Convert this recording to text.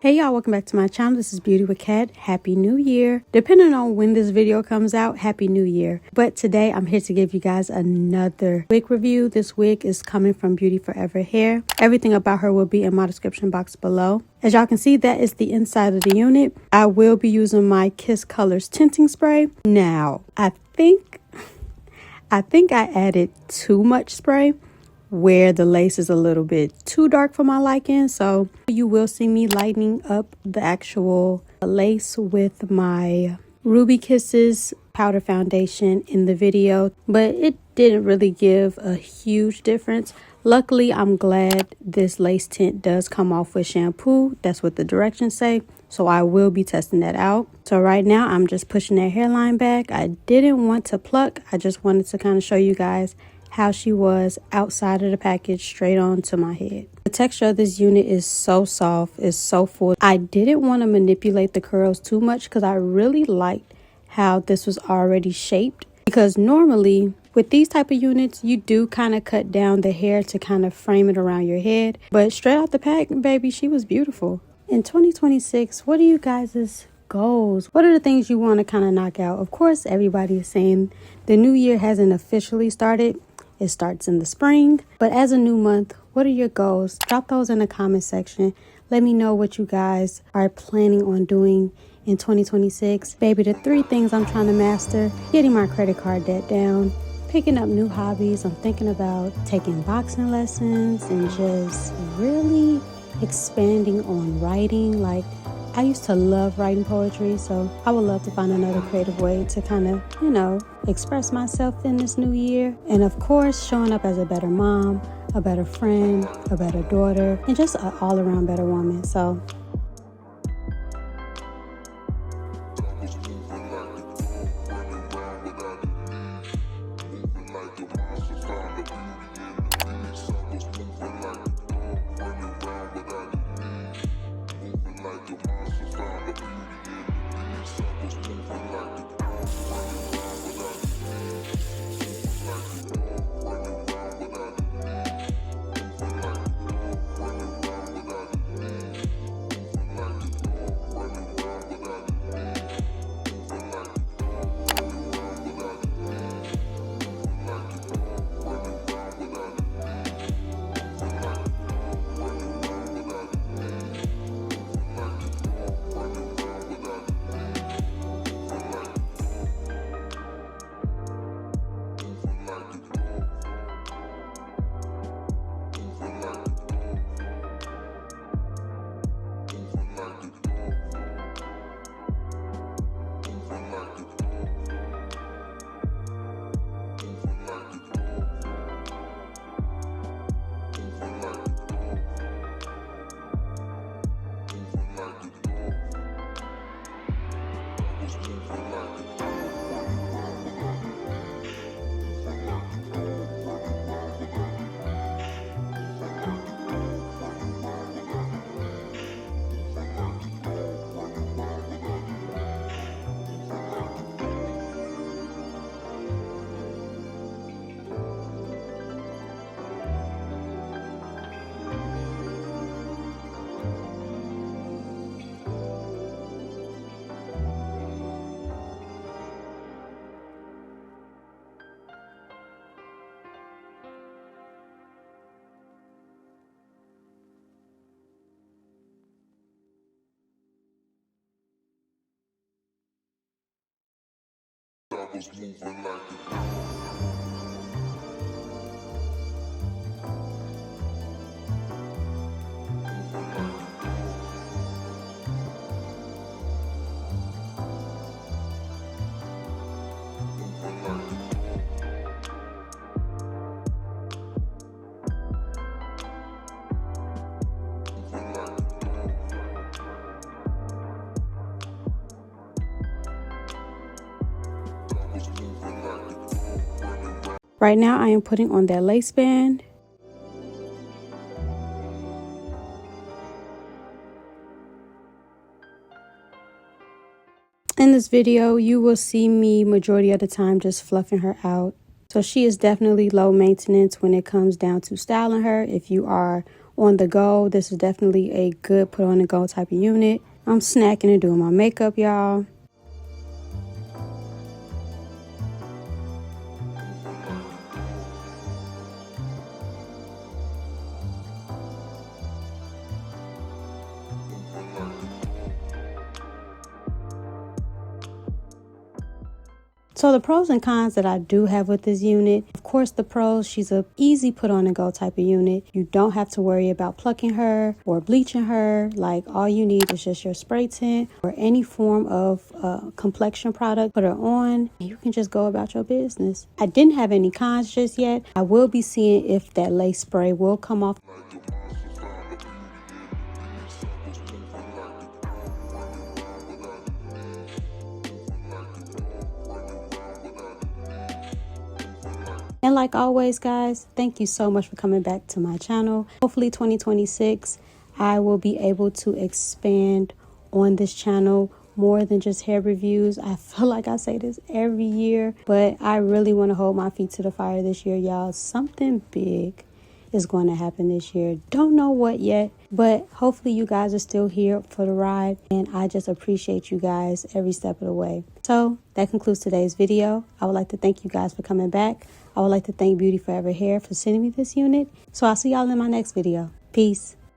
Hey y'all, welcome back to my channel. This is Beauty with Cat. Happy New Year. Depending on when this video comes out, Happy New Year. But today I'm here to give you guys another wig review. This wig is coming from BeautyForeverHair. Everything about her will be in my description box below. As y'all can see, that is the inside of the unit. I will be using my Kiss Colors tinting spray. Now, I think I added too much spray, where the lace is a little bit too dark for my liking, so you will see me lightening up the actual lace with my Ruby Kisses powder foundation in the video, but it didn't really give a huge difference. Luckily, I'm glad this lace tint does come off with shampoo. That's what the directions say, so I will be testing that out. So right now I'm just pushing that hairline back. I didn't want to pluck, I just wanted to kind of show you guys how she was outside of the package straight onto my head. The texture of this unit is so soft, it's so full. I didn't want to manipulate the curls too much because I really liked how this was already shaped, because normally with these type of units you do kind of cut down the hair to kind of frame it around your head, but straight out the pack, baby, she was beautiful. In 2026, what are you guys' goals? What are the things you want to kind of knock out? Of course, everybody is saying the new year hasn't officially started. It starts in the spring, but as a new month, what are your goals? Drop those in the comment section. Let me know what you guys are planning on doing in 2026. Baby, the 3 things I'm trying to master: getting my credit card debt down, picking up new hobbies. I'm thinking about taking boxing lessons and just really expanding on writing. Like, I used to love writing poetry, so I would love to find another creative way to kind of, you know, express myself in this new year. And of course, showing up as a better mom, a better friend, a better daughter, and just an all-around better woman. So was moving like it. right now I am putting on that lace band. In this video, you will see me majority of the time just fluffing her out. So she is definitely low maintenance when it comes down to styling her. If you are on the go. This is definitely a good put on the go type of unit. I'm snacking and doing my makeup, y'all. So the pros and cons that I do have with this unit, of course the pros, she's a easy put on and go type of unit. You don't have to worry about plucking her or bleaching her. Like all you need is just your spray tint or any form of complexion product. Put her on and you can just go about your business. I didn't have any cons just yet. I will be seeing if that lace spray will come off. And like always, guys, thank you so much for coming back to my channel. Hopefully 2026, I will be able to expand on this channel more than just hair reviews. I feel like I say this every year, but I really want to hold my feet to the fire this year, y'all. Something big is going to happen this year. Don't know what yet, but hopefully you guys are still here for the ride, and I just appreciate you guys every step of the way. So that concludes today's video. I would like to thank you guys for coming back. I would like to thank BeautyForeverHair for sending me this unit. So I'll see y'all in my next video. Peace.